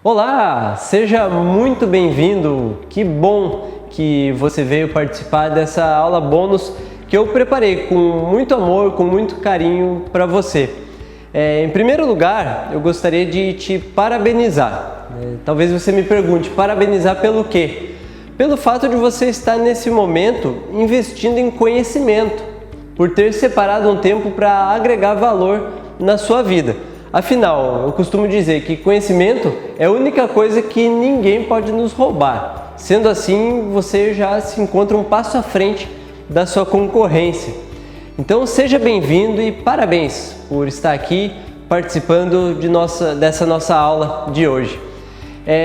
Olá, seja muito bem-vindo. Que bom que você veio participar dessa aula bônus que eu preparei com muito amor, com muito carinho para você. Em primeiro lugar, eu gostaria de te parabenizar. Talvez você me pergunte, parabenizar pelo quê? Pelo fato de você estar nesse momento investindo em conhecimento, por ter separado um tempo para agregar valor na sua vida. Afinal, eu costumo dizer que conhecimento é a única coisa que ninguém pode nos roubar. Sendo assim, você já se encontra um passo à frente da sua concorrência. Então seja bem-vindo e parabéns por estar aqui participando dessa nossa aula de hoje.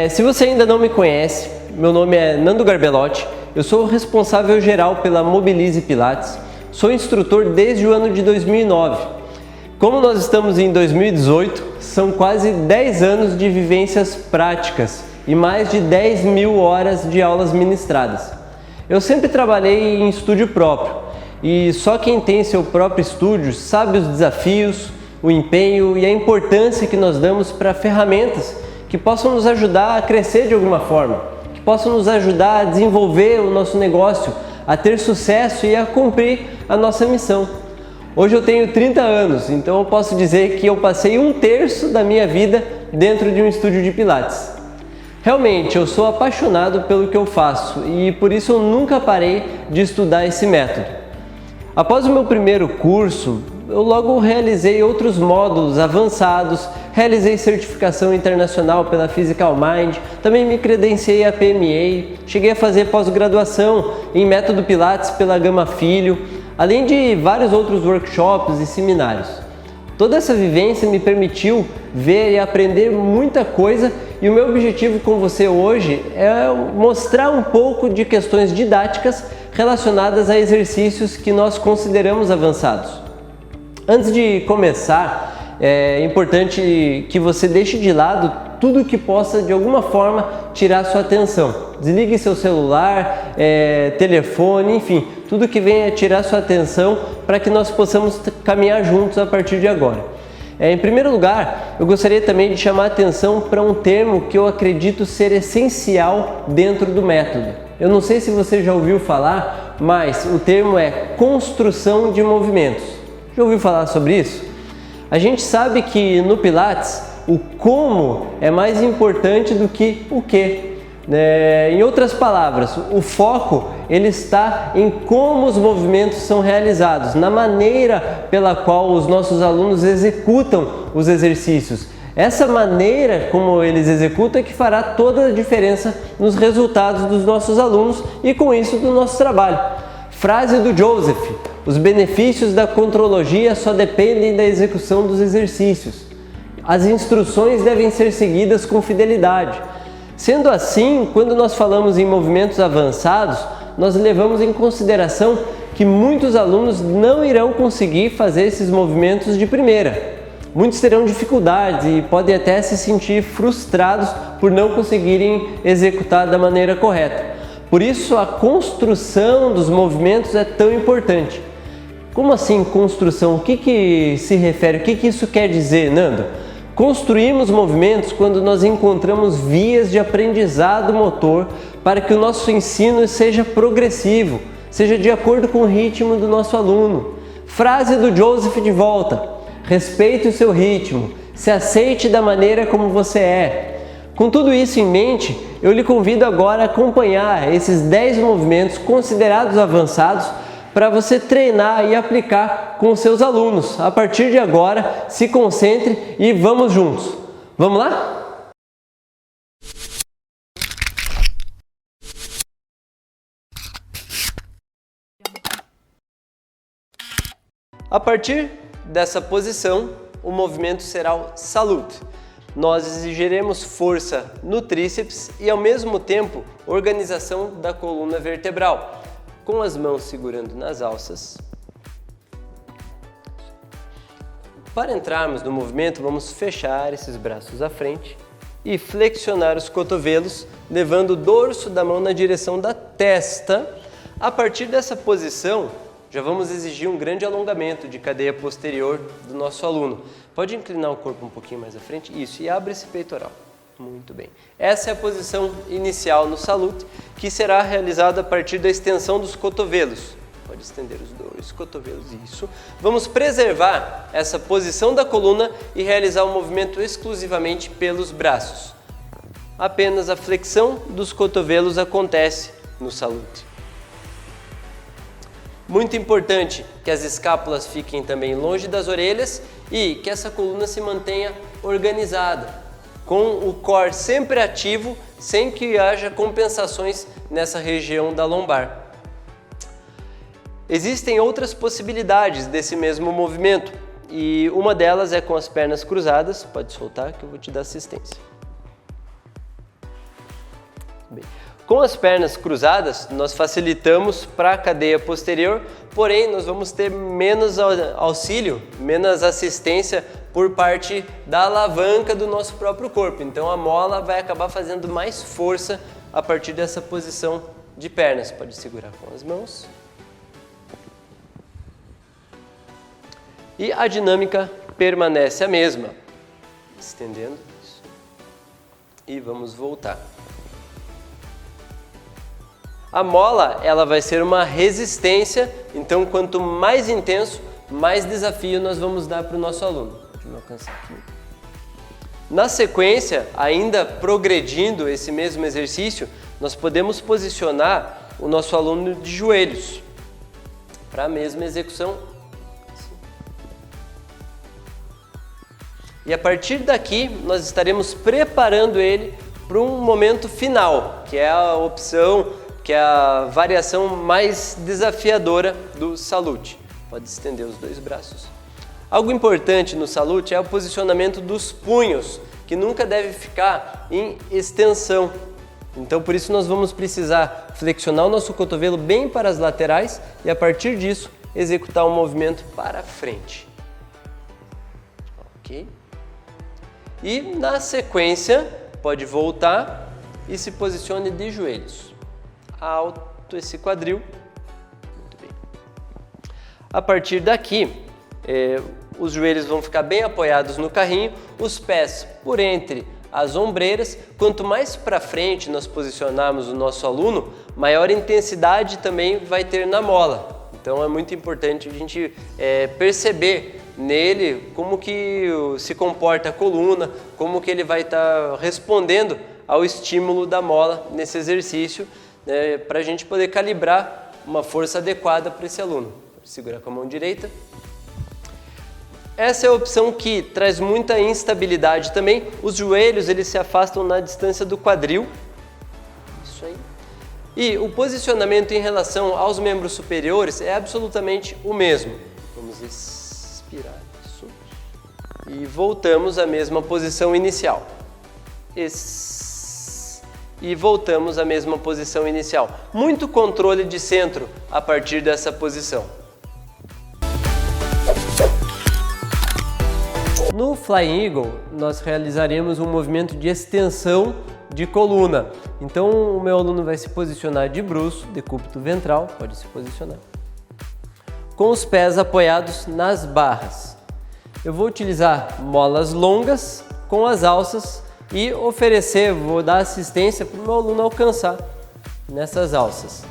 Se você ainda não me conhece, meu nome é Nando Garbelotti, eu sou o responsável geral pela Mobilize Pilates, sou instrutor desde o ano de 2009. Como nós estamos em 2018, são quase 10 anos de vivências práticas e mais de 10 mil horas de aulas ministradas. Eu sempre trabalhei em estúdio próprio e só quem tem seu próprio estúdio sabe os desafios, o empenho e a importância que nós damos para ferramentas que possam nos ajudar a crescer de alguma forma, que possam nos ajudar a desenvolver o nosso negócio, a ter sucesso e a cumprir a nossa missão. Hoje eu tenho 30 anos, então eu posso dizer que eu passei 1/3 da minha vida dentro de um estúdio de Pilates. Realmente, eu sou apaixonado pelo que eu faço e por isso eu nunca parei de estudar esse método. Após o meu primeiro curso, eu logo realizei outros módulos avançados, realizei certificação internacional pela Physical Mind, também me credenciei a PMA, cheguei a fazer pós-graduação em método Pilates pela Gama Filho, além de vários outros workshops e seminários. Toda essa vivência me permitiu ver e aprender muita coisa e o meu objetivo com você hoje é mostrar um pouco de questões didáticas relacionadas a exercícios que nós consideramos avançados. Antes de começar, é importante que você deixe de lado tudo que possa de alguma forma tirar sua atenção. Desligue seu celular, telefone, enfim, tudo que venha tirar sua atenção para que nós possamos caminhar juntos a partir de agora. Em primeiro lugar, eu gostaria também de chamar a atenção para um termo que eu acredito ser essencial dentro do método. Eu não sei se você já ouviu falar, mas o termo é construção de movimentos. Já ouviu falar sobre isso? A gente sabe que no Pilates o como é mais importante do que o que. Em outras palavras, o foco ele está em como os movimentos são realizados, na maneira pela qual os nossos alunos executam os exercícios. Essa maneira como eles executam é que fará toda a diferença nos resultados dos nossos alunos e com isso do nosso trabalho. Frase do Joseph: os benefícios da contrologia só dependem da execução dos exercícios. As instruções devem ser seguidas com fidelidade. Sendo assim, quando nós falamos em movimentos avançados, nós levamos em consideração que muitos alunos não irão conseguir fazer esses movimentos de primeira. Muitos terão dificuldades e podem até se sentir frustrados por não conseguirem executar da maneira correta. Por isso, a construção dos movimentos é tão importante. Como assim construção? O que se refere? O que isso quer dizer, Nando? Construímos movimentos quando nós encontramos vias de aprendizado motor para que o nosso ensino seja progressivo, seja de acordo com o ritmo do nosso aluno. Frase do Joseph de volta: respeite o seu ritmo, se aceite da maneira como você é. Com tudo isso em mente, eu lhe convido agora a acompanhar esses 10 movimentos considerados avançados para você treinar e aplicar com seus alunos. A partir de agora, se concentre e vamos juntos. Vamos lá? A partir dessa posição, o movimento será o Salute. Nós exigiremos força no tríceps e, ao mesmo tempo, organização da coluna vertebral, com as mãos segurando nas alças. Para entrarmos no movimento, vamos fechar esses braços à frente e flexionar os cotovelos, levando o dorso da mão na direção da testa. A partir dessa posição, já vamos exigir um grande alongamento de cadeia posterior do nosso aluno. Pode inclinar o corpo um pouquinho mais à frente, isso, e abre esse peitoral. Muito bem. Essa é a posição inicial no salute, que será realizada a partir da extensão dos cotovelos. Pode estender os dois cotovelos, isso. Vamos preservar essa posição da coluna e realizar o movimento exclusivamente pelos braços. Apenas a flexão dos cotovelos acontece no salute. Muito importante que as escápulas fiquem também longe das orelhas e que essa coluna se mantenha organizada, com o core sempre ativo, sem que haja compensações nessa região da lombar. Existem outras possibilidades desse mesmo movimento e uma delas é com as pernas cruzadas. Pode soltar que eu vou te dar assistência. Bem, com as pernas cruzadas, nós facilitamos para a cadeia posterior, porém nós vamos ter menos auxílio, menos assistência por parte da alavanca do nosso próprio corpo. Então a mola vai acabar fazendo mais força a partir dessa posição de pernas. Pode segurar com as mãos. E a dinâmica permanece a mesma. Estendendo isso. E vamos voltar. A mola, ela vai ser uma resistência, então quanto mais intenso, mais desafio nós vamos dar para o nosso aluno. Deixa eu alcançar aqui. Na sequência, ainda progredindo esse mesmo exercício, nós podemos posicionar o nosso aluno de joelhos para a mesma execução. E a partir daqui, nós estaremos preparando ele para um momento final, que é a opção, que é a variação mais desafiadora do salute. Pode estender os dois braços. Algo importante no salute é o posicionamento dos punhos, que nunca deve ficar em extensão. Então, por isso, nós vamos precisar flexionar o nosso cotovelo bem para as laterais e, a partir disso, executar um movimento para frente. Ok? E, na sequência, pode voltar e se posicione de joelhos. Alto esse quadril. Muito bem. A partir daqui, os joelhos vão ficar bem apoiados no carrinho, os pés por entre as ombreiras. Quanto mais para frente nós posicionarmos o nosso aluno, maior intensidade também vai ter na mola. Então é muito importante a gente perceber nele como que se comporta a coluna, como que ele vai estar respondendo ao estímulo da mola nesse exercício, para a gente poder calibrar uma força adequada para esse aluno. Segura com a mão direita. Essa é a opção que traz muita instabilidade também. Os joelhos eles se afastam na distância do quadril. Isso aí. E o posicionamento em relação aos membros superiores é absolutamente o mesmo. Vamos expirar isso. E voltamos à mesma posição inicial. E voltamos à mesma posição inicial. Muito controle de centro a partir dessa posição. No Flying Eagle, nós realizaremos um movimento de extensão de coluna. Então, o meu aluno vai se posicionar de bruço, decúbito ventral, pode se posicionar, com os pés apoiados nas barras. Eu vou utilizar molas longas com as alças e vou dar assistência para o meu aluno alcançar nessas alças.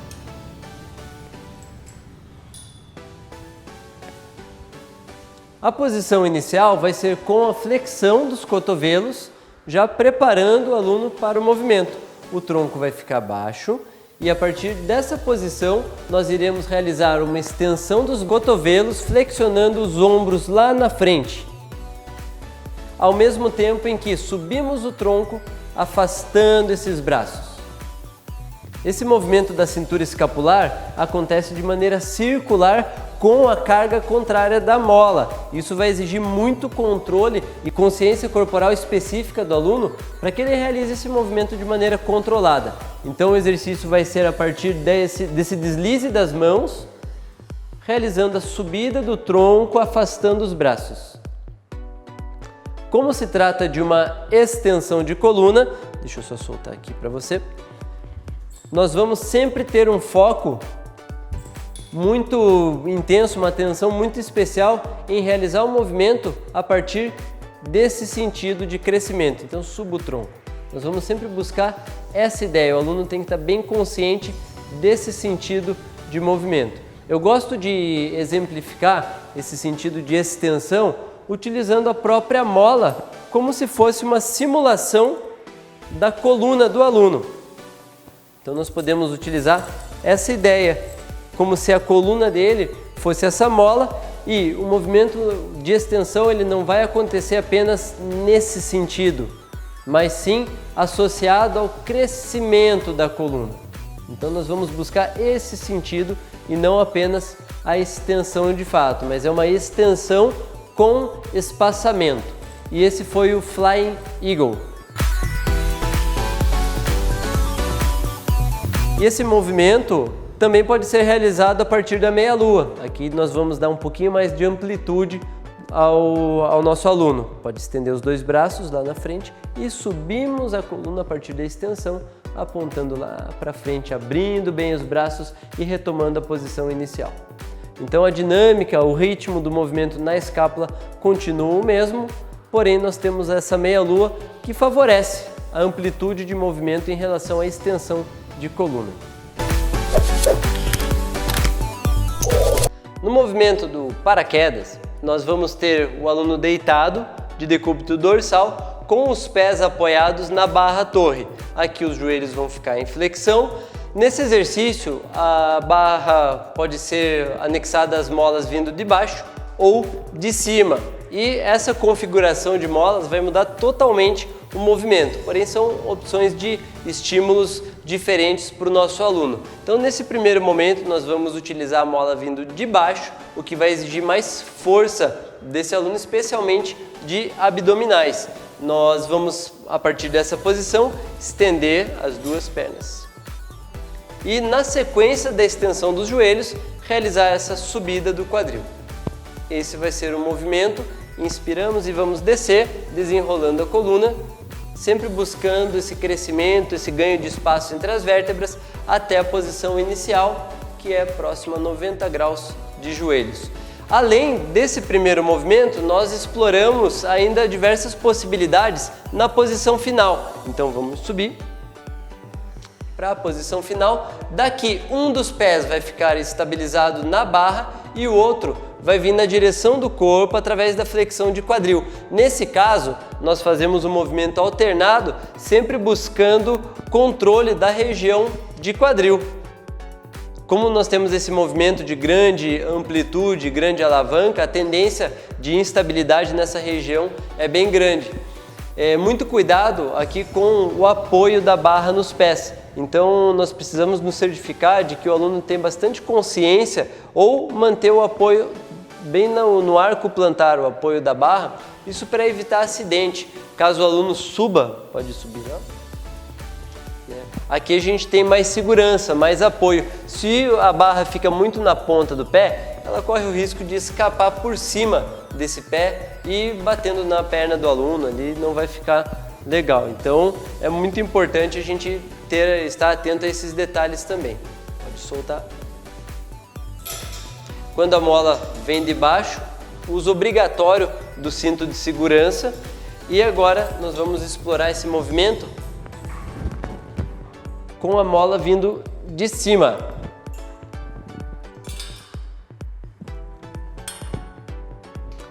A posição inicial vai ser com a flexão dos cotovelos, já preparando o aluno para o movimento. O tronco vai ficar baixo e a partir dessa posição nós iremos realizar uma extensão dos cotovelos, flexionando os ombros lá na frente. Ao mesmo tempo em que subimos o tronco, afastando esses braços. Esse movimento da cintura escapular acontece de maneira circular com a carga contrária da mola. Isso vai exigir muito controle e consciência corporal específica do aluno para que ele realize esse movimento de maneira controlada. Então o exercício vai ser a partir desse deslize das mãos, realizando a subida do tronco, afastando os braços. Como se trata de uma extensão de coluna, deixa eu só soltar aqui para você, nós vamos sempre ter um foco muito intenso, uma atenção muito especial em realizar o movimento a partir desse sentido de crescimento. Então suba o tronco, Nós vamos sempre buscar essa ideia, o aluno tem que estar bem consciente desse sentido de movimento. Eu gosto de exemplificar esse sentido de extensão utilizando a própria mola como se fosse uma simulação da coluna do aluno. Então nós podemos utilizar essa ideia como se a coluna dele fosse essa mola e o movimento de extensão ele não vai acontecer apenas nesse sentido, mas sim associado ao crescimento da coluna. Então nós vamos buscar esse sentido e não apenas a extensão de fato, mas é uma extensão com espaçamento. E esse foi o Flying Eagle. E esse movimento também pode ser realizado a partir da meia-lua. Aqui nós vamos dar um pouquinho mais de amplitude ao nosso aluno. Pode estender os dois braços lá na frente e subimos a coluna a partir da extensão, apontando lá para frente, abrindo bem os braços e retomando a posição inicial. Então a dinâmica, o ritmo do movimento na escápula continua o mesmo, porém nós temos essa meia-lua que favorece a amplitude de movimento em relação à extensão de coluna. No movimento do paraquedas, nós vamos ter o aluno deitado de decúbito dorsal com os pés apoiados na barra torre. Aqui os joelhos vão ficar em flexão. Nesse exercício, a barra pode ser anexada às molas vindo de baixo ou de cima. E essa configuração de molas vai mudar totalmente o movimento, porém são opções de estímulos diferentes para o nosso aluno. Então nesse primeiro momento nós vamos utilizar a mola vindo de baixo, o que vai exigir mais força desse aluno, especialmente de abdominais. Nós vamos, a partir dessa posição, estender as duas pernas. E na sequência da extensão dos joelhos, realizar essa subida do quadril. Esse vai ser o movimento. Inspiramos e vamos descer, desenrolando a coluna, sempre buscando esse crescimento, esse ganho de espaço entre as vértebras, até a posição inicial, que é próxima a 90 graus de joelhos. Além desse primeiro movimento, nós exploramos ainda diversas possibilidades na posição final. Então vamos subir para a posição final. Daqui um dos pés vai ficar estabilizado na barra e o outro vai vir na direção do corpo através da flexão de quadril. Nesse caso, nós fazemos um movimento alternado, sempre buscando controle da região de quadril. Como nós temos esse movimento de grande amplitude, grande alavanca, a tendência de instabilidade nessa região é bem grande. Muito cuidado aqui com o apoio da barra nos pés. Então nós precisamos nos certificar de que o aluno tem bastante consciência ou manter o apoio bem no arco plantar, o apoio da barra, isso para evitar acidente. Caso o aluno suba, pode subir, não? Aqui a gente tem mais segurança, mais apoio. Se a barra fica muito na ponta do pé, ela corre o risco de escapar por cima desse pé e batendo na perna do aluno ali, não vai ficar legal. Então é muito importante a gente estar atento a esses detalhes também. Pode soltar. Quando a mola vem de baixo, uso obrigatório do cinto de segurança. E agora nós vamos explorar esse movimento com a mola vindo de cima.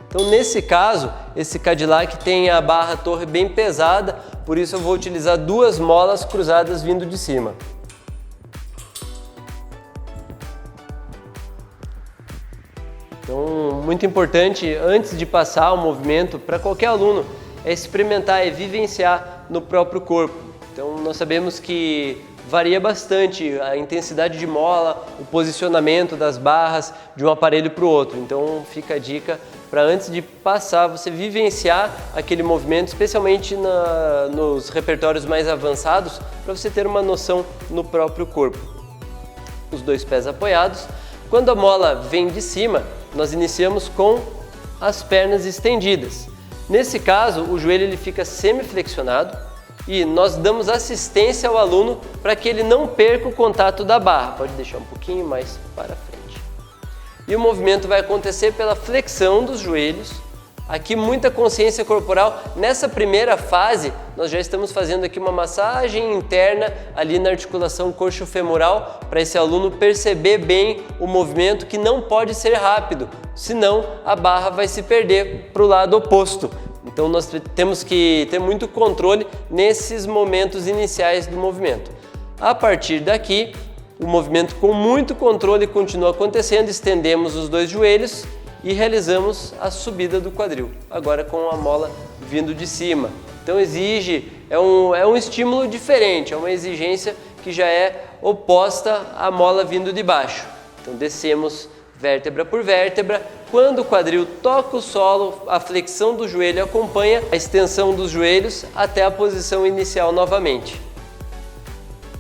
Então nesse caso, esse Cadillac tem a barra torre bem pesada, por isso eu vou utilizar duas molas cruzadas vindo de cima. Então, muito importante, antes de passar o movimento, para qualquer aluno, é experimentar e vivenciar no próprio corpo. Então, nós sabemos que varia bastante a intensidade de mola, o posicionamento das barras de um aparelho para o outro. Então, fica a dica para antes de passar, você vivenciar aquele movimento, especialmente nos repertórios mais avançados, para você ter uma noção no próprio corpo. Os dois pés apoiados. Quando a mola vem de cima, nós iniciamos com as pernas estendidas. Nesse caso, o joelho ele fica semiflexionado e nós damos assistência ao aluno para que ele não perca o contato da barra. Pode deixar um pouquinho mais para frente. E o movimento vai acontecer pela flexão dos joelhos Aqui muita consciência corporal. Nessa primeira fase, nós já estamos fazendo aqui uma massagem interna ali na articulação coxo-femoral para esse aluno perceber bem o movimento, que não pode ser rápido, senão a barra vai se perder para o lado oposto. Então nós temos que ter muito controle nesses momentos iniciais do movimento. A partir daqui, o movimento com muito controle continua acontecendo, estendemos os dois joelhos e realizamos a subida do quadril, agora com a mola vindo de cima. Então é um estímulo diferente, é uma exigência que já é oposta à mola vindo de baixo. Então descemos vértebra por vértebra. Quando o quadril toca o solo, a flexão do joelho acompanha a extensão dos joelhos até a posição inicial novamente.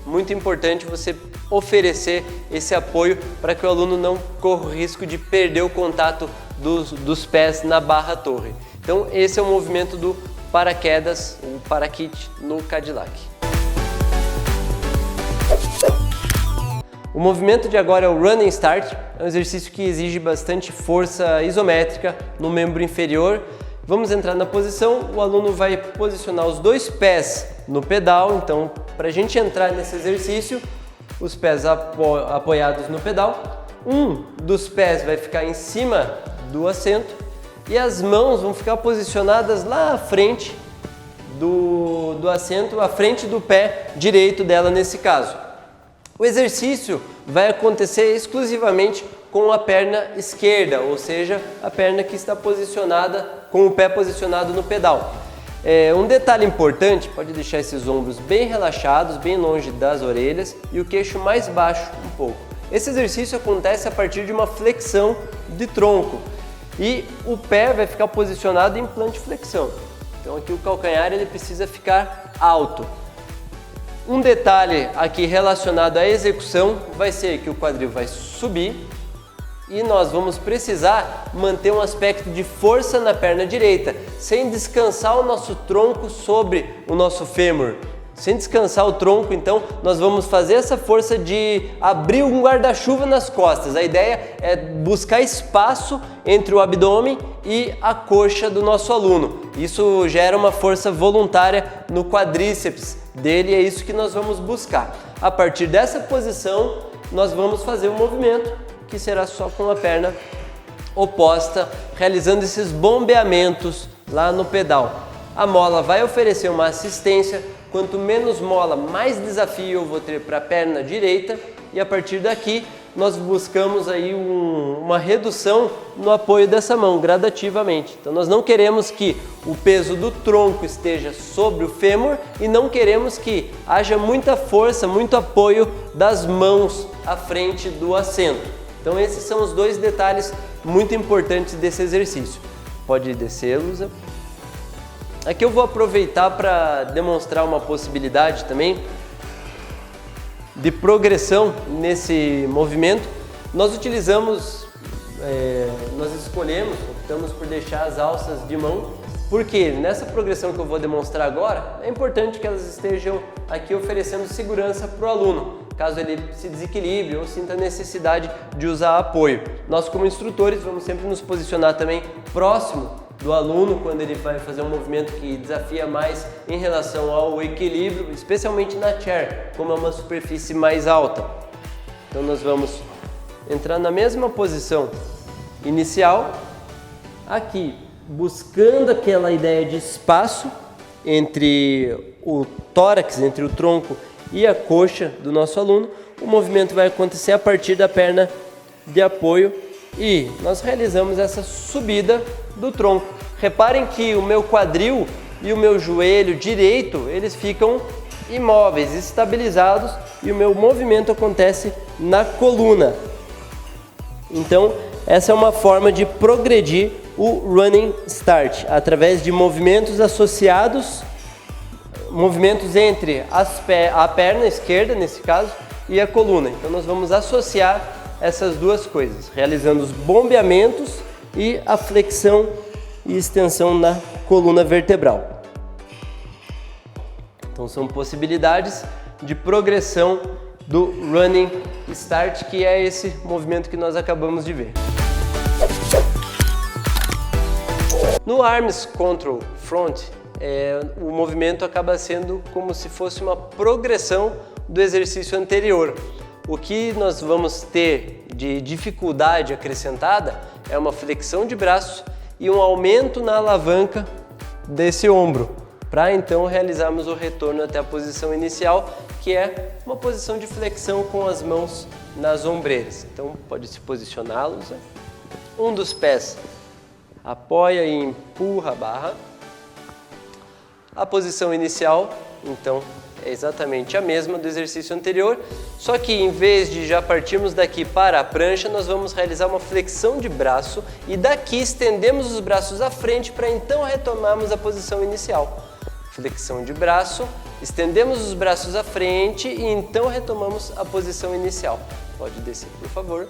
Muito importante você oferecer esse apoio para que o aluno não corra o risco de perder o contato dos pés na barra torre. Então esse é o movimento do paraquedas, o para-kit no Cadillac. O movimento de agora é o Running Start, é um exercício que exige bastante força isométrica no membro inferior. Vamos entrar na posição, o aluno vai posicionar os dois pés no pedal. Então, para a gente entrar nesse exercício, os pés apoiados no pedal, um dos pés vai ficar em cima do assento e as mãos vão ficar posicionadas lá à frente do assento, à frente do pé direito dela nesse caso. O exercício vai acontecer exclusivamente com a perna esquerda, ou seja, a perna que está posicionada, com o pé posicionado no pedal. Um detalhe importante, pode deixar esses ombros bem relaxados, bem longe das orelhas e o queixo mais baixo um pouco. Esse exercício acontece a partir de uma flexão de tronco e o pé vai ficar posicionado em plantiflexão. Então aqui o calcanhar ele precisa ficar alto. Um detalhe aqui relacionado à execução vai ser que o quadril vai subir e nós vamos precisar manter um aspecto de força na perna direita, sem descansar o nosso tronco sobre o nosso fêmur. Sem descansar o tronco, então, nós vamos fazer essa força de abrir um guarda-chuva nas costas. A ideia é buscar espaço entre o abdômen e a coxa do nosso aluno. Isso gera uma força voluntária no quadríceps dele e é isso que nós vamos buscar. A partir dessa posição, nós vamos fazer um movimento que será só com a perna oposta, realizando esses bombeamentos lá no pedal. A mola vai oferecer uma assistência. Quanto menos mola, mais desafio eu vou ter para a perna direita e a partir daqui nós buscamos aí uma redução no apoio dessa mão gradativamente. Então nós não queremos que o peso do tronco esteja sobre o fêmur e não queremos que haja muita força, muito apoio das mãos à frente do assento. Então esses são os dois detalhes muito importantes desse exercício. Pode descer, Lusa. Aqui eu vou aproveitar para demonstrar uma possibilidade também de progressão nesse movimento. Nós optamos por deixar as alças de mão, porque nessa progressão que eu vou demonstrar agora, é importante que elas estejam aqui oferecendo segurança para o aluno, caso ele se desequilibre ou sinta necessidade de usar apoio. Nós, como instrutores, vamos sempre nos posicionar também próximo do aluno quando ele vai fazer um movimento que desafia mais em relação ao equilíbrio, especialmente na chair, como é uma superfície mais alta. Então nós vamos entrar na mesma posição inicial, aqui buscando aquela ideia de espaço entre o tórax, entre o tronco e a coxa do nosso aluno. O movimento vai acontecer a partir da perna de apoio e nós realizamos essa subida do tronco. Reparem que o meu quadril e o meu joelho direito, eles ficam imóveis, estabilizados e o meu movimento acontece na coluna. Então, essa é uma forma de progredir o Running Start, através de movimentos associados, movimentos entre a perna esquerda, nesse caso, e a coluna. Então, nós vamos associar essas duas coisas, realizando os bombeamentos e a flexão e extensão na coluna vertebral. Então são possibilidades de progressão do Running Start, que é esse movimento que nós acabamos de ver. No Arms Control Front, o movimento acaba sendo como se fosse uma progressão do exercício anterior. O que nós vamos ter de dificuldade acrescentada é uma flexão de braço e um aumento na alavanca desse ombro, para então realizarmos o retorno até a posição inicial, que é uma posição de flexão com as mãos nas ombreiras. Então pode se posicioná-los, né? Um dos pés apoia e empurra a barra. A posição inicial, então, é exatamente a mesma do exercício anterior, só que em vez de já partirmos daqui para a prancha, nós vamos realizar uma flexão de braço e daqui estendemos os braços à frente para então retomarmos a posição inicial. Flexão de braço, estendemos os braços à frente e então retomamos a posição inicial. Pode descer, por favor.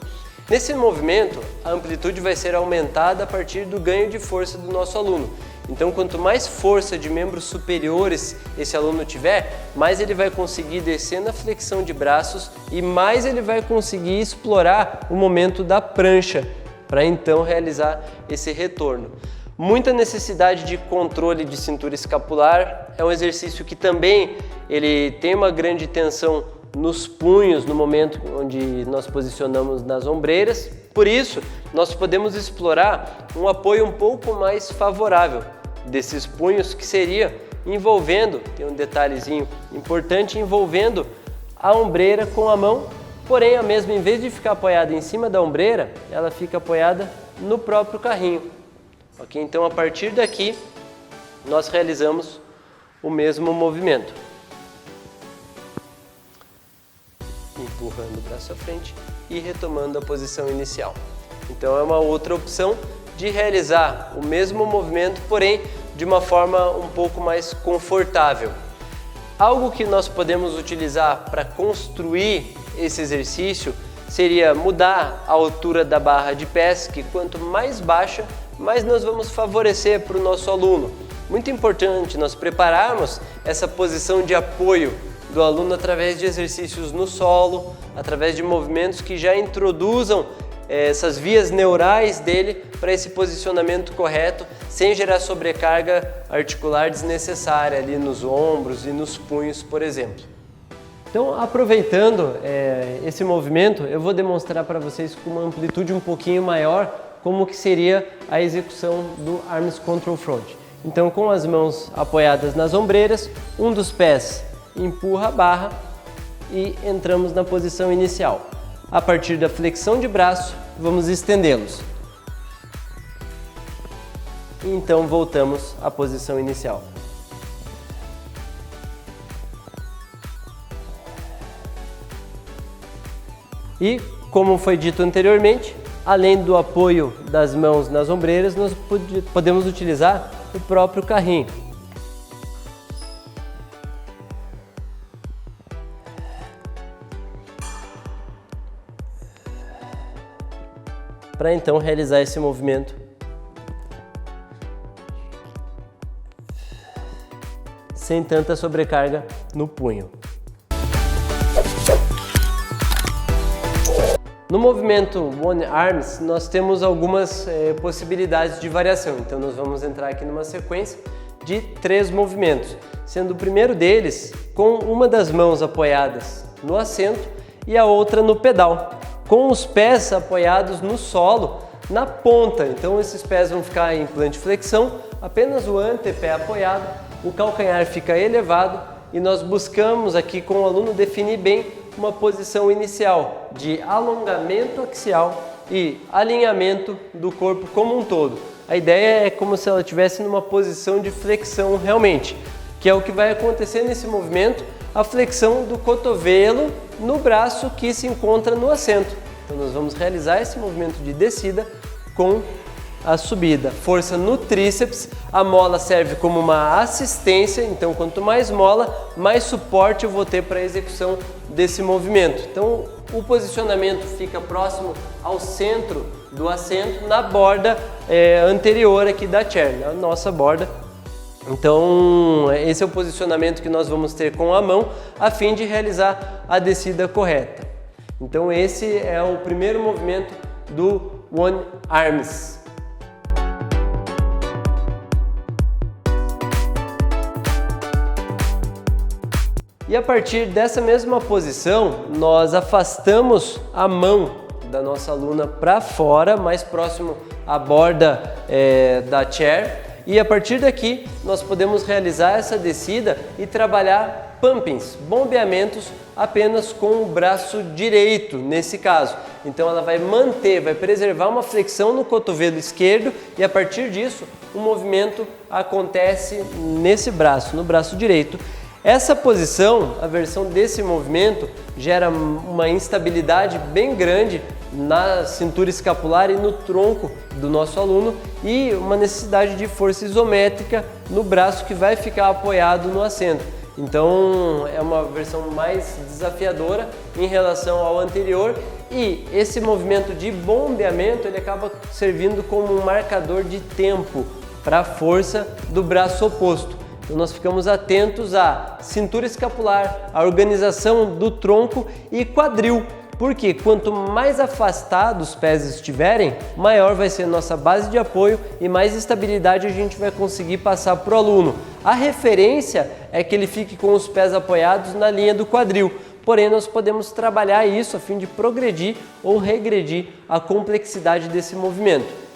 Nesse movimento, a amplitude vai ser aumentada a partir do ganho de força do nosso aluno. Então, quanto mais força de membros superiores esse aluno tiver, mais ele vai conseguir descer na flexão de braços e mais ele vai conseguir explorar o momento da prancha para então realizar esse retorno. Muita necessidade de controle de cintura escapular, é um exercício que também ele tem uma grande tensão nos punhos no momento onde nós posicionamos nas ombreiras. Por isso, nós podemos explorar um apoio um pouco mais favorável desses punhos, que seria envolvendo, tem um detalhezinho importante, envolvendo a ombreira com a mão, porém a mesma, em vez de ficar apoiada em cima da ombreira, ela fica apoiada no próprio carrinho. Ok? Então a partir daqui nós realizamos o mesmo movimento. Empurrando o braço à frente e retomando a posição inicial. Então é uma outra opção de realizar o mesmo movimento, porém de uma forma um pouco mais confortável. Algo que nós podemos utilizar para construir esse exercício seria mudar a altura da barra de pés, que quanto mais baixa, mais nós vamos favorecer para o nosso aluno. Muito importante nós prepararmos essa posição de apoio do aluno através de exercícios no solo, através de movimentos que já introduzam essas vias neurais dele para esse posicionamento correto, sem gerar sobrecarga articular desnecessária ali nos ombros e nos punhos, por exemplo. Então, aproveitando esse movimento, eu vou demonstrar para vocês com uma amplitude um pouquinho maior como que seria a execução do Arms Control Front. Então, com as mãos apoiadas nas ombreiras, um dos pés empurra a barra e entramos na posição inicial. A partir da flexão de braço, vamos estendê-los. E então voltamos à posição inicial. E, como foi dito anteriormente, além do apoio das mãos nas ombreiras, nós podemos utilizar o próprio carrinho. Para então realizar esse movimento sem tanta sobrecarga no punho. No movimento One Arms, nós temos algumas possibilidades de variação, então nós vamos entrar aqui numa sequência de 3 movimentos, sendo o primeiro deles com uma das mãos apoiadas no assento e a outra no pedal, com os pés apoiados no solo, na ponta. Então esses pés vão ficar em plantiflexão, apenas o antepé apoiado, o calcanhar fica elevado e nós buscamos aqui com o aluno definir bem uma posição inicial de alongamento axial e alinhamento do corpo como um todo. A ideia é como se ela estivesse numa posição de flexão realmente, que é o que vai acontecer nesse movimento, a flexão do cotovelo no braço que se encontra no assento. Então nós vamos realizar esse movimento de descida com a subida. Força no tríceps, a mola serve como uma assistência, então quanto mais mola, mais suporte eu vou ter para a execução desse movimento. Então o posicionamento fica próximo ao centro do assento, na borda anterior aqui da chair, na nossa borda. Então esse é o posicionamento que nós vamos ter com a mão, a fim de realizar a descida correta. Então esse é o primeiro movimento do One Arms. E a partir dessa mesma posição, nós afastamos a mão da nossa aluna para fora, mais próximo à borda da chair. E a partir daqui, nós podemos realizar essa descida e trabalhar pumpings, bombeamentos apenas com o braço direito, nesse caso. Então ela vai manter, vai preservar uma flexão no cotovelo esquerdo e a partir disso, o movimento acontece nesse braço, no braço direito. Essa posição, a versão desse movimento, gera uma instabilidade bem grande na cintura escapular e no tronco do nosso aluno e uma necessidade de força isométrica no braço que vai ficar apoiado no assento. Então é uma versão mais desafiadora em relação ao anterior e esse movimento de bombeamento ele acaba servindo como um marcador de tempo para a força do braço oposto. Então nós ficamos atentos à cintura escapular, à organização do tronco e quadril, porque quanto mais afastados os pés estiverem, maior vai ser nossa base de apoio e mais estabilidade a gente vai conseguir passar para o aluno. A referência é que ele fique com os pés apoiados na linha do quadril, porém nós podemos trabalhar isso a fim de progredir ou regredir a complexidade desse movimento.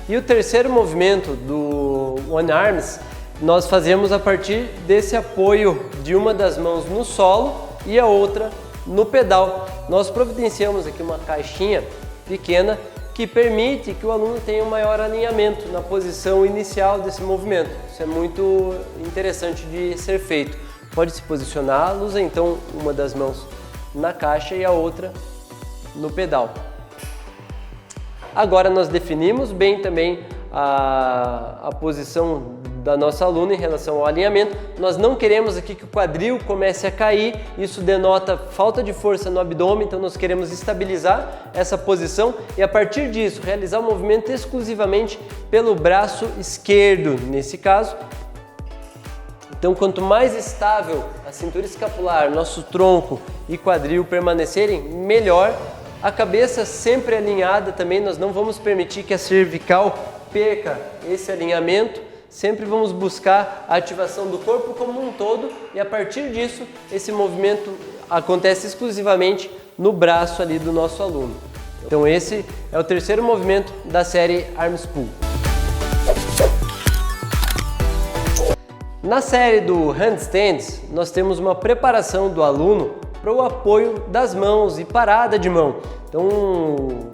E o terceiro movimento do One Arms, nós fazemos a partir desse apoio de uma das mãos no solo e a outra no pedal. Nós providenciamos aqui uma caixinha pequena que permite que o aluno tenha um maior alinhamento na posição inicial desse movimento. Isso é muito interessante de ser feito. Pode se posicionar, usa então uma das mãos na caixa e a outra no pedal. Agora nós definimos bem também a posição da nossa aluna em relação ao alinhamento. Nós não queremos aqui que o quadril comece a cair, isso denota falta de força no abdômen, então nós queremos estabilizar essa posição e a partir disso realizar o movimento exclusivamente pelo braço esquerdo, nesse caso. Então quanto mais estável a cintura escapular, nosso tronco e quadril permanecerem, melhor. A cabeça sempre alinhada também, nós não vamos permitir que a cervical perca esse alinhamento, sempre vamos buscar a ativação do corpo como um todo e a partir disso esse movimento acontece exclusivamente no braço ali do nosso aluno. Então esse é o terceiro movimento da série Arms Pull. Na série do Handstands, nós temos uma preparação do aluno para o apoio das mãos e parada de mão. Então,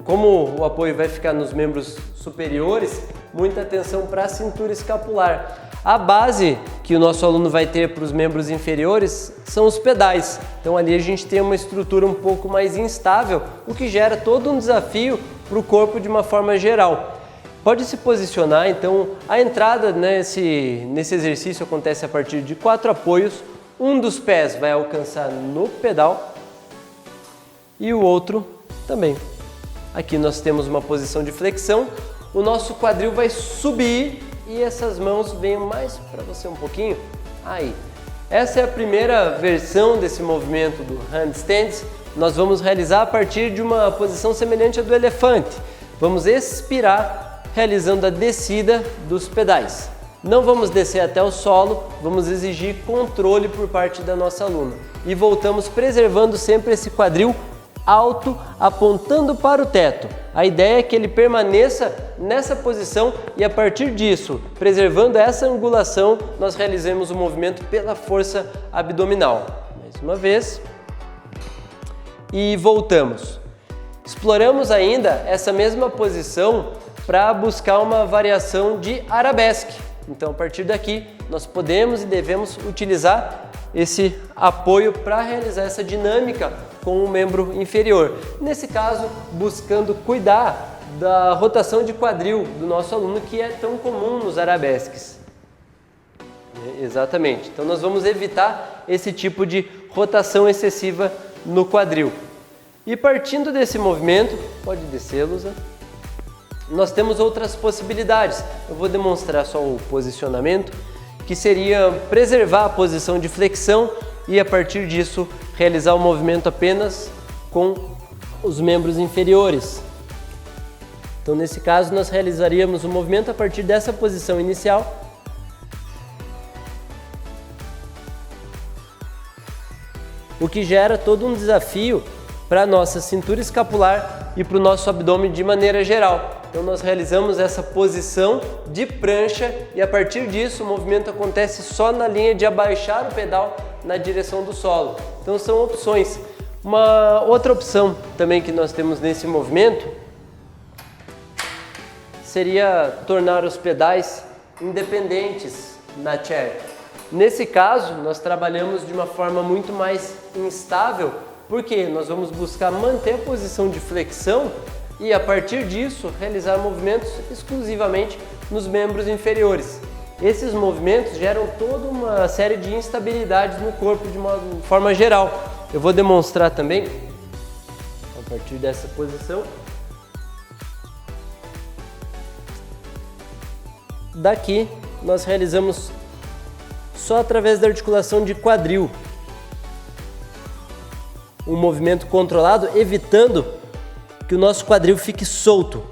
como o apoio vai ficar nos membros superiores, muita atenção para a cintura escapular. A base que o nosso aluno vai ter para os membros inferiores são os pedais. Então ali a gente tem uma estrutura um pouco mais instável, o que gera todo um desafio para o corpo de uma forma geral. Pode se posicionar, então a entrada nesse exercício acontece a partir de 4 apoios. Um dos pés vai alcançar no pedal e o outro também. Aqui nós temos uma posição de flexão, o nosso quadril vai subir e essas mãos venham mais para você um pouquinho. Aí, essa é a primeira versão desse movimento do Handstands. Nós vamos realizar a partir de uma posição semelhante à do elefante. Vamos expirar realizando a descida dos pedais. Não vamos descer até o solo, vamos exigir controle por parte da nossa aluna. E voltamos preservando sempre esse quadril alto, apontando para o teto. A ideia é que ele permaneça nessa posição e a partir disso, preservando essa angulação, nós realizemos o movimento pela força abdominal. Mais uma vez. E voltamos. Exploramos ainda essa mesma posição para buscar uma variação de arabesque. Então, a partir daqui, nós podemos e devemos utilizar esse apoio para realizar essa dinâmica com o membro inferior. Nesse caso, buscando cuidar da rotação de quadril do nosso aluno, que é tão comum nos arabesques. Exatamente. Então, nós vamos evitar esse tipo de rotação excessiva no quadril. E partindo desse movimento, pode descer, Lusa. Nós temos outras possibilidades. Eu vou demonstrar só o posicionamento, que seria preservar a posição de flexão e a partir disso realizar o movimento apenas com os membros inferiores. Então, nesse caso, nós realizaríamos o movimento a partir dessa posição inicial, o que gera todo um desafio para a nossa cintura escapular e para o nosso abdômen de maneira geral. Então nós realizamos essa posição de prancha e a partir disso o movimento acontece só na linha de abaixar o pedal na direção do solo. Então são opções. Uma outra opção também que nós temos nesse movimento seria tornar os pedais independentes na chair. Nesse caso, nós trabalhamos de uma forma muito mais instável, porque nós vamos buscar manter a posição de flexão e, a partir disso, realizar movimentos exclusivamente nos membros inferiores. Esses movimentos geram toda uma série de instabilidades no corpo de uma forma geral. Eu vou demonstrar também, a partir dessa posição. Daqui, nós realizamos só através da articulação de quadril. Um movimento controlado, evitando que o nosso quadril fique solto.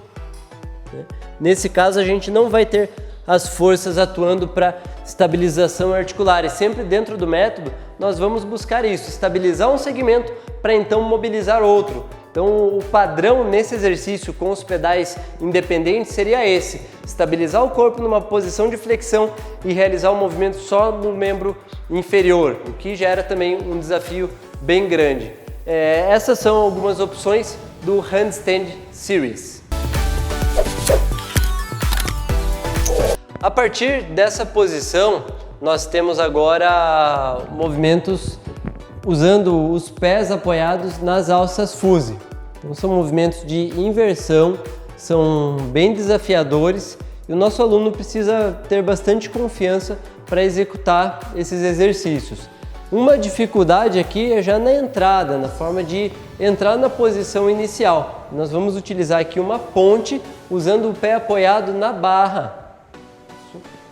Nesse caso, a gente não vai ter as forças atuando para estabilização articular. E sempre dentro do método, nós vamos buscar isso, estabilizar um segmento para então mobilizar outro. Então, o padrão nesse exercício com os pedais independentes seria esse: estabilizar o corpo numa posição de flexão e realizar o movimento só no membro inferior, o que gera também um desafio bem grande. Essas são algumas opções do Handstand Series. A partir dessa posição, nós temos agora movimentos usando os pés apoiados nas alças fuse. Então são movimentos de inversão, são bem desafiadores e o nosso aluno precisa ter bastante confiança para executar esses exercícios. Uma dificuldade aqui é já na entrada, na forma de entrar na posição inicial. Nós vamos utilizar aqui uma ponte usando o pé apoiado na barra.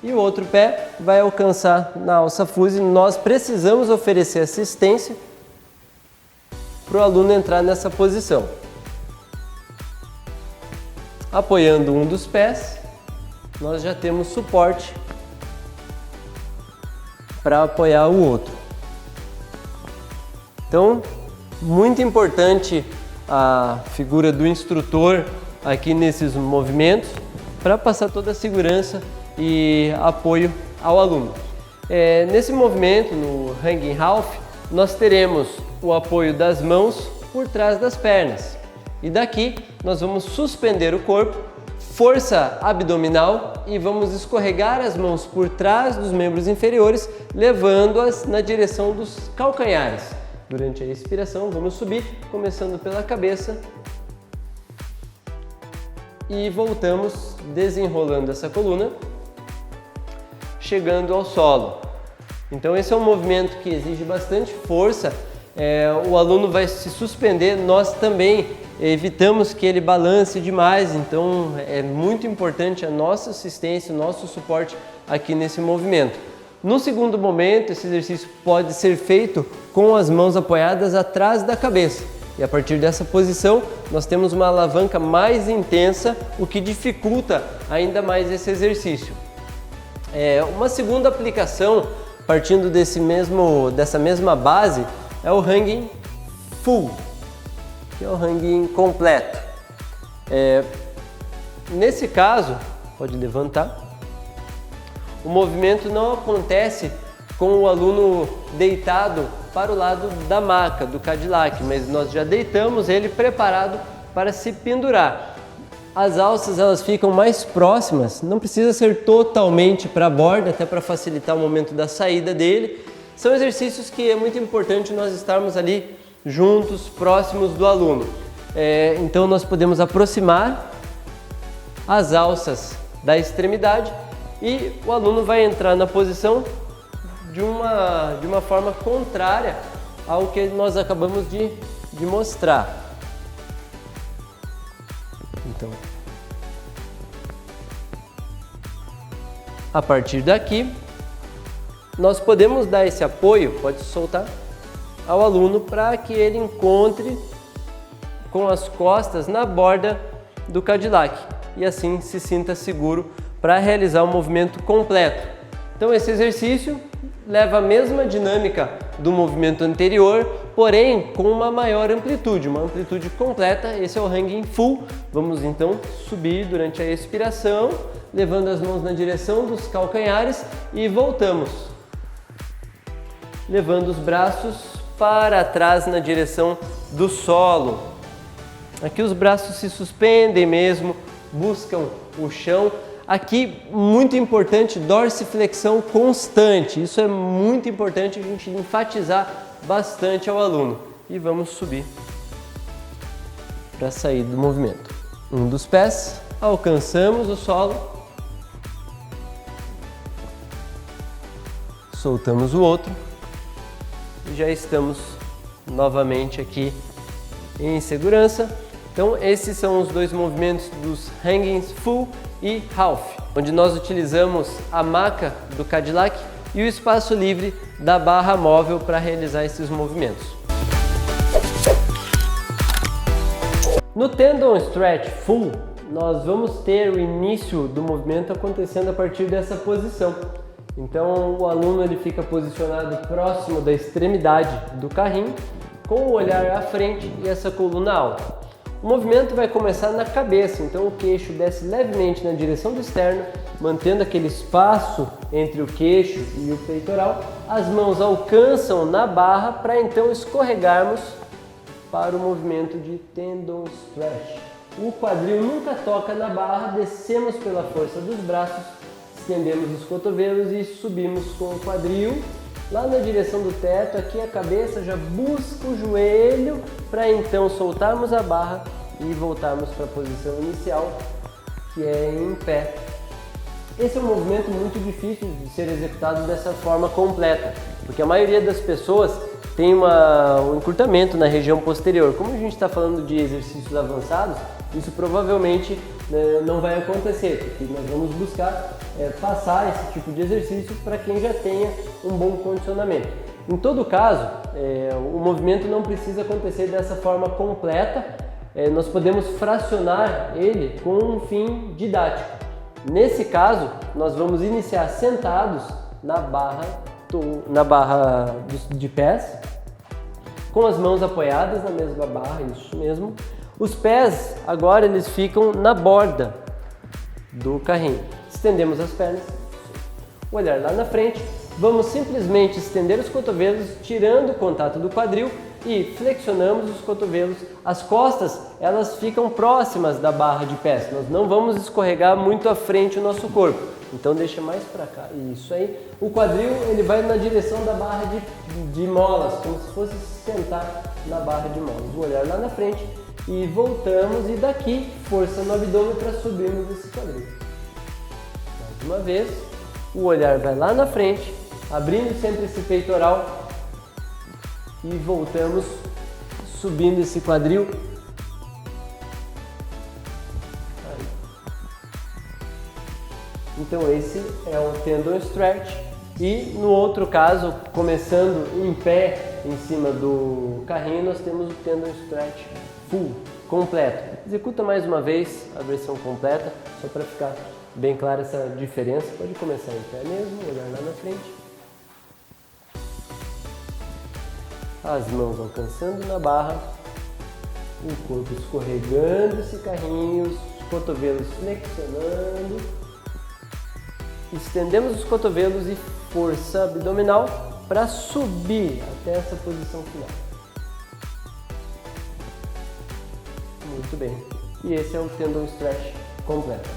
E o outro pé vai alcançar na alça fuse. Nós precisamos oferecer assistência para o aluno entrar nessa posição. Apoiando um dos pés, nós já temos suporte para apoiar o outro. Então, muito importante a figura do instrutor aqui nesses movimentos para passar toda a segurança e apoio ao aluno. Nesse movimento, no Hanging Half, nós teremos o apoio das mãos por trás das pernas. E daqui nós vamos suspender o corpo, força abdominal e vamos escorregar as mãos por trás dos membros inferiores, levando-as na direção dos calcanhares. Durante a expiração, vamos subir, começando pela cabeça e voltamos desenrolando essa coluna, chegando ao solo. Então esse é um movimento que exige bastante força, o aluno vai se suspender, nós também evitamos que ele balance demais, então é muito importante a nossa assistência, o nosso suporte aqui nesse movimento. No segundo momento, esse exercício pode ser feito com as mãos apoiadas atrás da cabeça. E a partir dessa posição, nós temos uma alavanca mais intensa, o que dificulta ainda mais esse exercício. Uma segunda aplicação, partindo dessa mesma base, é o Hanging Full, que é o hanging completo. Nesse caso, pode levantar, o movimento não acontece com o aluno deitado para o lado da maca, do Cadillac, mas nós já deitamos ele preparado para se pendurar. As alças elas ficam mais próximas, não precisa ser totalmente para a borda, até para facilitar o momento da saída dele. São exercícios que é muito importante nós estarmos ali juntos, próximos do aluno. Então nós podemos aproximar as alças da extremidade e o aluno vai entrar na posição de uma forma contrária ao que nós acabamos de mostrar. Então, a partir daqui, nós podemos dar esse apoio, pode soltar, ao aluno para que ele encontre com as costas na borda do Cadillac e assim se sinta seguro para realizar o movimento completo. Então esse exercício leva a mesma dinâmica do movimento anterior, porém com uma maior amplitude, uma amplitude completa. Esse é o Hanging Full. Vamos então subir durante a expiração, levando as mãos na direção dos calcanhares e voltamos, levando os braços para trás na direção do solo. Aqui os braços se suspendem mesmo, buscam o chão. Aqui, muito importante, dorsiflexão constante. Isso é muito importante a gente enfatizar bastante ao aluno. E vamos subir para sair do movimento. Um dos pés, alcançamos o solo. Soltamos o outro. E já estamos novamente aqui em segurança. Então esses são os dois movimentos dos Hanging Full e Half, onde nós utilizamos a maca do Cadillac e o espaço livre da barra móvel para realizar esses movimentos. No Tendon Stretch Full, nós vamos ter o início do movimento acontecendo a partir dessa posição. Então o aluno ele fica posicionado próximo da extremidade do carrinho, com o olhar à frente e essa coluna alta. O movimento vai começar na cabeça, então o queixo desce levemente na direção do externo, mantendo aquele espaço entre o queixo e o peitoral. As mãos alcançam na barra para então escorregarmos para o movimento de Tendon Stretch. O quadril nunca toca na barra, descemos pela força dos braços, estendemos os cotovelos e subimos com o quadril lá na direção do teto. Aqui a cabeça já busca o joelho para então soltarmos a barra e voltarmos para a posição inicial, que é em pé. Esse é um movimento muito difícil de ser executado dessa forma completa, porque a maioria das pessoas tem um encurtamento na região posterior. Como a gente está falando de exercícios avançados, isso provavelmente não vai acontecer, porque nós vamos buscar passar esse tipo de exercício para quem já tenha um bom condicionamento. Em todo caso, o movimento não precisa acontecer dessa forma completa, nós podemos fracionar ele com um fim didático. Nesse caso, nós vamos iniciar sentados na barra de pés, com as mãos apoiadas na mesma barra, isso mesmo. Os pés agora eles ficam na borda do carrinho. Estendemos as pernas, olhar lá na frente, vamos simplesmente estender os cotovelos, tirando o contato do quadril e flexionamos os cotovelos. As costas elas ficam próximas da barra de pés, nós não vamos escorregar muito à frente o nosso corpo, então deixa mais para cá, isso aí. O quadril ele vai na direção da barra de molas, como se fosse sentar na barra de molas. O olhar lá na frente e voltamos, e daqui força no abdômen para subirmos esse quadril. Mais uma vez, o olhar vai lá na frente, abrindo sempre esse peitoral e voltamos subindo esse quadril. Aí. Então esse é o Tendon Stretch. E no outro caso, começando em pé em cima do carrinho, nós temos o Tendon Stretch Full, completo. Executa mais uma vez a versão completa, só para ficar bem clara essa diferença. Pode começar em pé mesmo, olhar lá na frente. As mãos alcançando na barra, o corpo escorregando esse carrinho, os cotovelos flexionando. Estendemos os cotovelos e força abdominal para subir até essa posição final. Muito bem. E esse é o Tendon Stretch completo.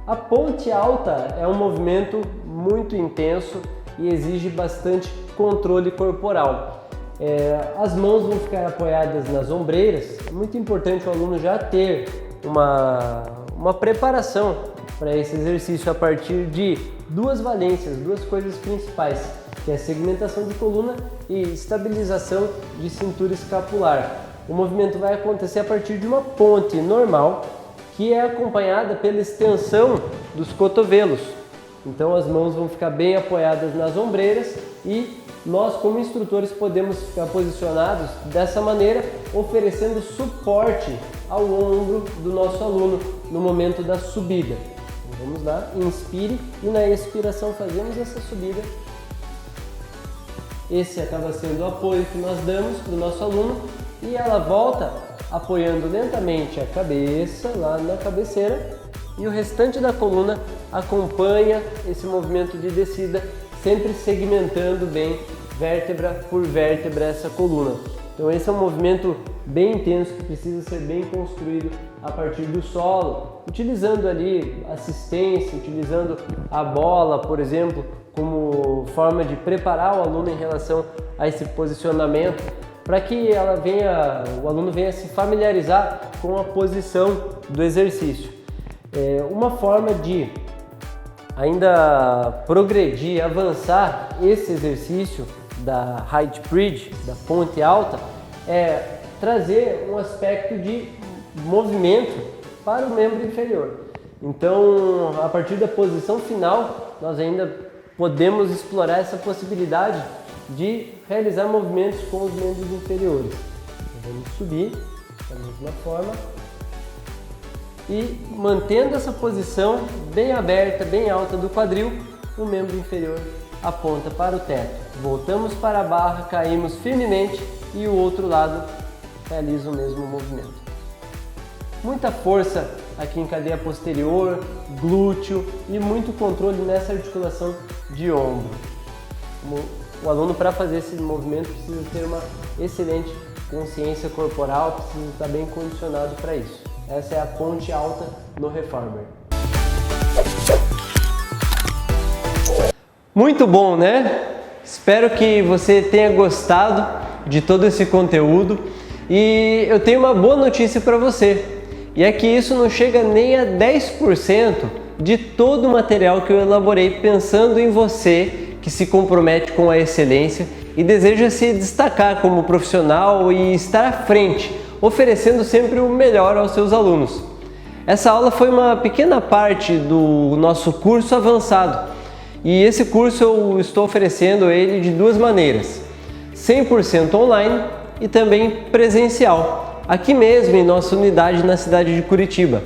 A ponte alta é um movimento muito intenso e exige bastante controle corporal. As mãos vão ficar apoiadas nas ombreiras. É muito importante o aluno já ter uma preparação para esse exercício a partir de duas valências, duas coisas principais, que é a segmentação de coluna e estabilização de cintura escapular. O movimento vai acontecer a partir de uma ponte normal, que é acompanhada pela extensão dos cotovelos. Então as mãos vão ficar bem apoiadas nas ombreiras e nós como instrutores podemos ficar posicionados dessa maneira, oferecendo suporte ao ombro do nosso aluno no momento da subida. Então, vamos lá, inspire e na expiração fazemos essa subida. Esse acaba sendo o apoio que nós damos para o nosso aluno e ela volta apoiando lentamente a cabeça lá na cabeceira e o restante da coluna acompanha esse movimento de descida, sempre segmentando bem vértebra por vértebra essa coluna. Então esse é um movimento bem intenso que precisa ser bem construído a partir do solo, utilizando ali assistência, utilizando a bola, por exemplo, como forma de preparar o aluno em relação a esse posicionamento, para que o aluno venha se familiarizar com a posição do exercício. Uma forma de ainda progredir, avançar esse exercício da height bridge, da ponte alta, é trazer um aspecto de movimento para o membro inferior. Então, a partir da posição final, nós ainda podemos explorar essa possibilidade de realizar movimentos com os membros inferiores. Então, vamos subir da mesma forma e mantendo essa posição bem aberta, bem alta do quadril, o membro inferior aponta para o teto. Voltamos para a barra, caímos firmemente e o outro lado realiza o mesmo movimento. Muita força aqui em cadeia posterior, glúteo e muito controle nessa articulação de ombro. O aluno, para fazer esse movimento, precisa ter uma excelente consciência corporal, precisa estar bem condicionado para isso. Essa é a ponte alta no Reformer. Muito bom, né? Espero que você tenha gostado de todo esse conteúdo e eu tenho uma boa notícia para você. E é que isso não chega nem a 10% de todo o material que eu elaborei pensando em você que se compromete com a excelência e deseja se destacar como profissional e estar à frente, oferecendo sempre o melhor aos seus alunos. Essa aula foi uma pequena parte do nosso curso avançado e esse curso eu estou oferecendo ele de duas maneiras: 100% online e também presencial, aqui mesmo em nossa unidade na cidade de Curitiba.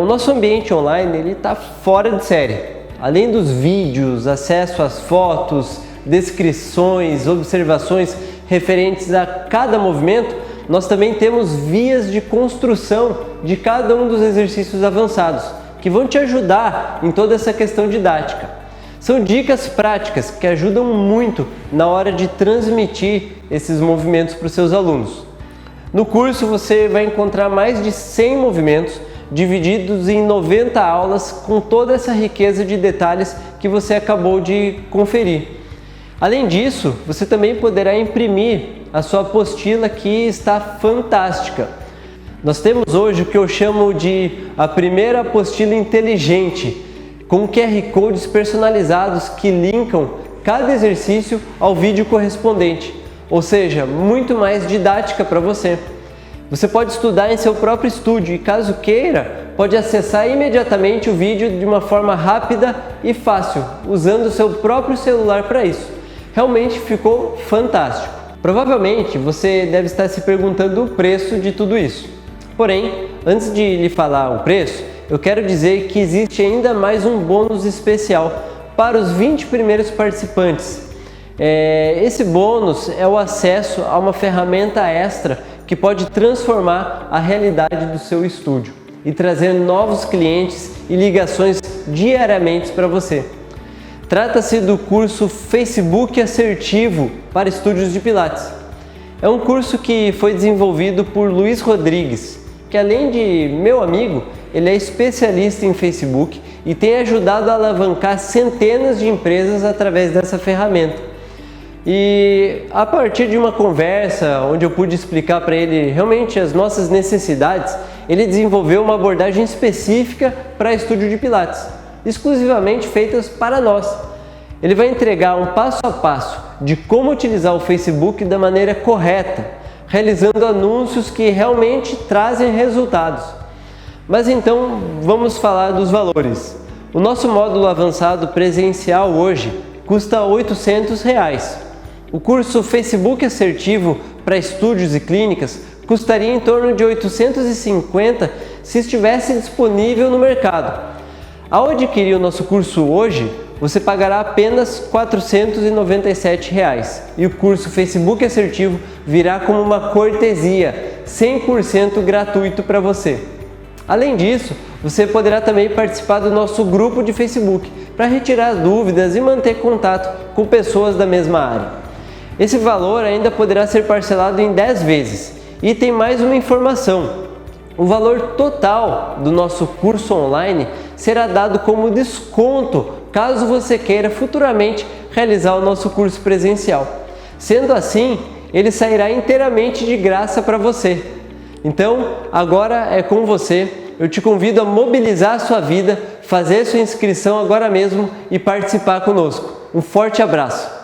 O nosso ambiente online ele está fora de série. Além dos vídeos, acesso às fotos, descrições, observações referentes a cada movimento, nós também temos vias de construção de cada um dos exercícios avançados, que vão te ajudar em toda essa questão didática. São dicas práticas que ajudam muito na hora de transmitir esses movimentos para os seus alunos. No curso você vai encontrar mais de 100 movimentos divididos em 90 aulas com toda essa riqueza de detalhes que você acabou de conferir. Além disso, você também poderá imprimir a sua apostila, que está fantástica. Nós temos hoje o que eu chamo de a primeira apostila inteligente, com QR Codes personalizados que linkam cada exercício ao vídeo correspondente, ou seja, muito mais didática para você. Você pode estudar em seu próprio estúdio e, caso queira, pode acessar imediatamente o vídeo de uma forma rápida e fácil, usando o seu próprio celular para isso. Realmente ficou fantástico. Provavelmente você deve estar se perguntando o preço de tudo isso. Porém, antes de lhe falar o preço, eu quero dizer que existe ainda mais um bônus especial para os 20 primeiros participantes. Esse bônus é o acesso a uma ferramenta extra que pode transformar a realidade do seu estúdio e trazer novos clientes e ligações diariamente para você. Trata-se do curso Facebook Assertivo para Estúdios de Pilates. É um curso que foi desenvolvido por Luiz Rodrigues, que além de meu amigo, ele é especialista em Facebook e tem ajudado a alavancar centenas de empresas através dessa ferramenta. E a partir de uma conversa onde eu pude explicar para ele realmente as nossas necessidades, ele desenvolveu uma abordagem específica para estúdio de Pilates, exclusivamente feitas para nós. Ele vai entregar um passo a passo de como utilizar o Facebook da maneira correta, realizando anúncios que realmente trazem resultados. Mas então vamos falar dos valores. O nosso módulo avançado presencial hoje custa R$ 800. O curso Facebook Assertivo para estúdios e clínicas custaria em torno de R$ 850 se estivesse disponível no mercado. Ao adquirir o nosso curso hoje, você pagará apenas R$ 497 e o curso Facebook Assertivo virá como uma cortesia 100% gratuito para você. Além disso, você poderá também participar do nosso grupo de Facebook para retirar dúvidas e manter contato com pessoas da mesma área. Esse valor ainda poderá ser parcelado em 10 vezes. E tem mais uma informação: o valor total do nosso curso online será dado como desconto caso você queira futuramente realizar o nosso curso presencial. Sendo assim, ele sairá inteiramente de graça para você. Então, agora é com você. Eu te convido a mobilizar a sua vida, fazer sua inscrição agora mesmo e participar conosco. Um forte abraço!